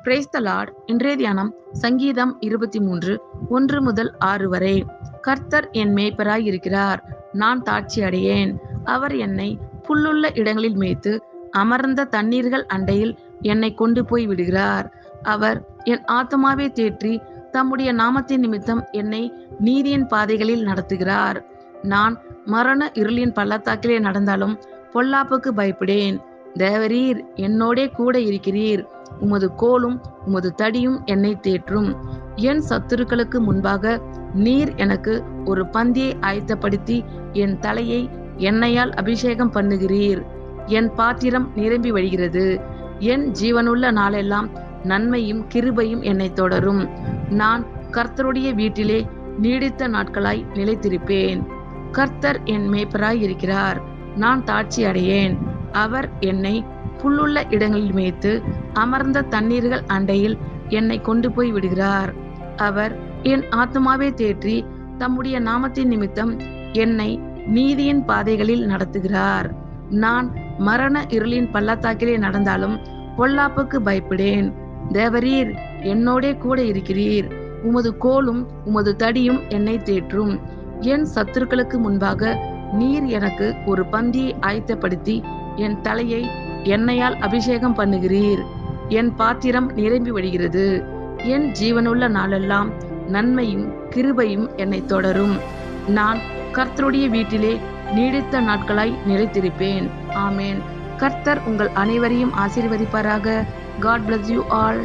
Praise the Lord. இன்றைய தியானம் சங்கீதம் 23 1 முதல் 6 வரை. கர்த்தர் என் மேய்ப்பராய் இருக்கிறார், நான் தாட்சி அடையேன். அவர் என்னை புல்லுள்ள இடங்களில் மேய்த்து அமர்ந்த தண்ணீர்கள் அண்டையில் என்னை கொண்டு போய் விடுகிறார். அவர் என் ஆத்துமாவை தேற்றி தம்முடைய நாமத்தின் நிமித்தம் என்னை நீதியின் பாதைகளில் நடத்துகிறார். நான் மரண இருளின் பள்ளத்தாக்கிலே நடந்தாலும் பொல்லாப்புக்கு பயப்படேன். தேவரீர் என்னோடே கூட இருக்கிறீர். உமது கோலும் உமது தடியும் என்னை தேற்றும். என் சத்துருக்களுக்கு முன்பாக நீர் எனக்கு ஒரு பந்தியை ஆயத்தப்படுத்தி என் தலையை எண்ணெயால் அபிஷேகம் பண்ணுகிறீர். என் பாத்திரம் நிரம்பி வழிகிறது. என் ஜீவனுள்ள நாளெல்லாம் நன்மையும் கிருபையும் என்னை தொடரும். நான் கர்த்தருடைய வீட்டிலே நீடித்த நாட்களாய் நிலைத்திருப்பேன். கர்த்தர் என் மேய்ப்பராய் இருக்கிறார், நான் தாட்சி அடையேன். அவர் என்னை புல்லுள்ள இடங்களில் மேய்த்து அமர்ந்த தண்ணீர்கள் அண்டையில் என்னை கொண்டு போய் விடுகிறார். அவர் என் ஆத்துமாவை தேற்றி தம்முடைய நாமத்தின் நிமித்தம் என்னை நீதியின் பாதைகளில் நடத்துகிறார். நான் மரண இருளின் பள்ளத்தாக்கிலே நடந்தாலும் பொல்லாப்புக்கு பயப்படேன். தேவரீர் என்னோடே கூட இருக்கிறீர். உமது கோலும் உமது தடியும் என்னை தேற்றும். என் சத்துருக்களுக்கு முன்பாக நீர் எனக்கு ஒரு பந்தியை ஆயத்தப்படுத்தி என் தலையை எண்ணெயால் அபிஷேகம் பண்ணுகிறீர். என் பாத்திரம் நிரம்பி வழிகிறது. என் ஜீவனுள்ள நாளெல்லாம் நன்மையும் கிருபையும் என்னை தொடரும். நான் கர்த்தருடைய வீட்டிலே நீடித்த நாட்களாய் நிலைத்திருப்பேன். ஆமேன். கர்த்தர் உங்கள் அனைவரையும் ஆசீர்வதிப்பாராக. God bless you all.